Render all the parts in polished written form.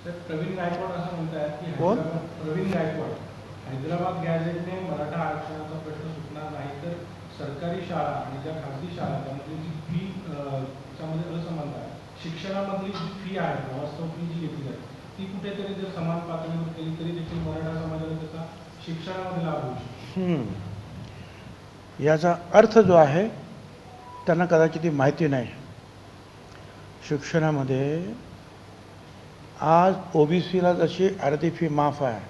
प्रवीण गायकवाड असं म्हणतात की कोण? प्रवीण गायकवाड हैदराबाद गॅझेटने मराठा आरक्षणाचा प्रश्न सुटणार नाही तर सरकारी शाळा आणि ज्या खासगी शाळा त्यामध्ये जी फी त्यामध्ये असमानता आहे, शिक्षणामधली जी फी आहे वास्तव फी जी घेतली जाते ती कुठेतरी जर समान पातळीवर केली तरी देखील मराठा समाजाला त्याचा शिक्षणामध्ये लाभ होऊ शकतो. याचा अर्थ जो आहे त्यांना कदाचित ती माहिती नाही. शिक्षणामध्ये आज OBCला जशी अर्धी फी माफ आहे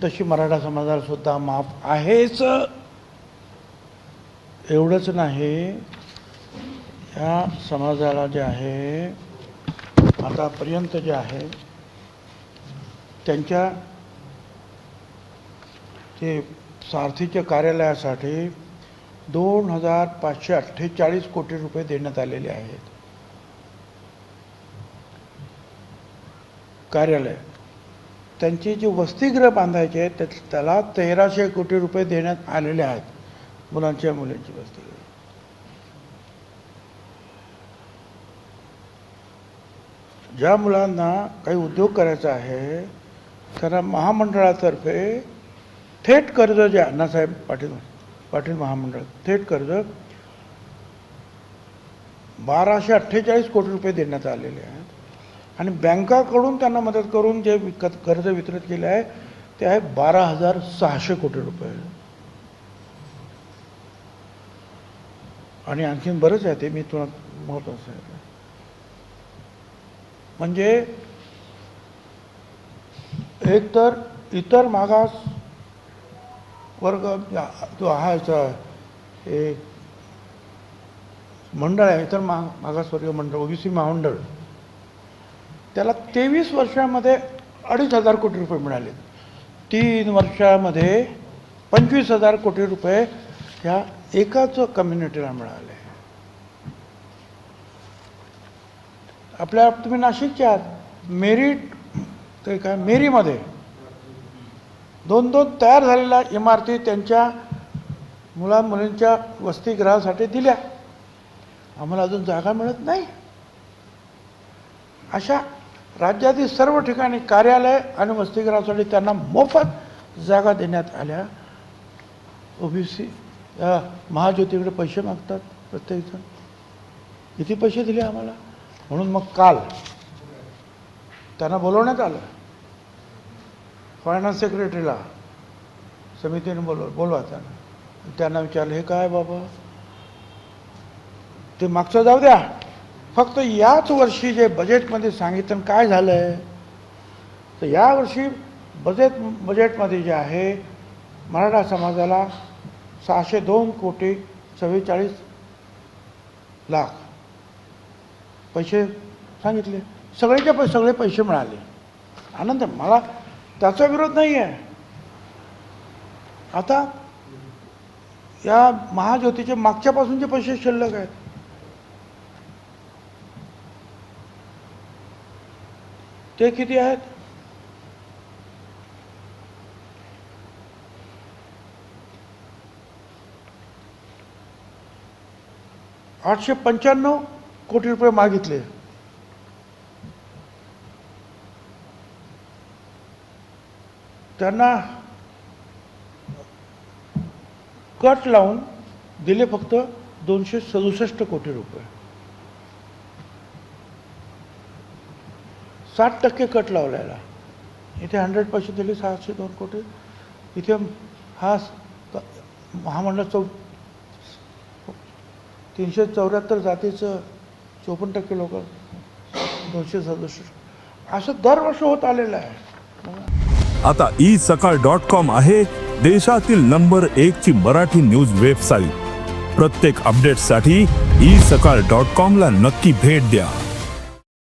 तशी मराठा समाजाला सुद्धा माफ आहेच. एवढंच नाही, या समाजाला जे आहे आतापर्यंत जे आहे त्यांच्या ते सारथीच्या कार्यालयासाठी 2,548 कोटी रुपये देण्यात आलेले आहेत. कार्यालय त्यांची जी वसतिगृह बांधायचे आहेत त्याला 1,300 कोटी रुपये देण्यात आलेले आहेत. मुलांच्या मुलींची वसतिगृह. ज्या मुलांना काही उद्योग करायचा आहे त्यांना महामंडळातर्फे थेट कर्ज, जे अण्णासाहेब पाटील महामंडळ थेट कर्ज 1,248 कोटी रुपये देण्यात आलेले आहेत. आणि बँकाकडून त्यांना मदत करून जे कर्ज वितरित केले आहे ते आहे 12,600 कोटी रुपये. आणि आणखीन बरंच आहे, ते मी तुम्हाला महत्त्वाचं आहे. म्हणजे एकतर इतर मागास वर्ग जो आहे एक मंडळ आहे, इतर मागासवर्गीय मंडळ OBC महामंडळ, त्याला 23 वर्षामध्ये 2,500 कोटी रुपये मिळाले. 3 वर्षामध्ये 25,000 कोटी रुपये ह्या एकाच कम्युनिटीला मिळाले. आपल्या तुम्ही नाशिकचे आहात, मेरिट ते काय मेरीमध्ये 2 तयार झालेल्या इमारती त्यांच्या मुलांमुलींच्या वसतिगृहासाठी दिल्या. आम्हाला अजून जागा मिळत नाही. अशा राज्यातील सर्व ठिकाणी कार्यालय आणि वसतिगृहासाठी त्यांना मोफत जागा देण्यात आल्या. OBC महाज्योतीकडे पैसे मागतात प्रत्येकजण. किती पैसे दिले आम्हाला? म्हणून मग काल त्यांना बोलवण्यात आलं. फायनान्स सेक्रेटरीला समितीने बोलवा त्यांना विचारलं, हे काय बाबा, ते मागचं जाऊ द्या, फक्त याच वर्षी जे बजेटमध्ये सांगितलं काय झालं आहे, तर यावर्षी बजेटमध्ये जे आहे मराठा समाजाला 602 कोटी 44 लाख पैसे सांगितले. सगळे पैसे मिळाले. आनंद आहे मला, त्याचा विरोध नाही आहे. आता या महाज्योतीचे मागच्यापासूनचे पैसे शिल्लक आहेत. ते किती आहेत? $895 कोटी रुपये मागितले. त्यांना कट लावून दिले फक्त 267 कोटी रुपये. 60% कट लावलेला. इथे 100% दिले 602 कोटी. इथे हा महामंडळ 374 जातीचं 54% लोक 267 असं दरवर्षी होत आलेलं आहे. आता isakal.com आहे देशातील नंबर 1 ची मराठी न्यूज वेबसाईट. प्रत्येक अपडेटसाठी isakal.com ला नक्की भेट द्या.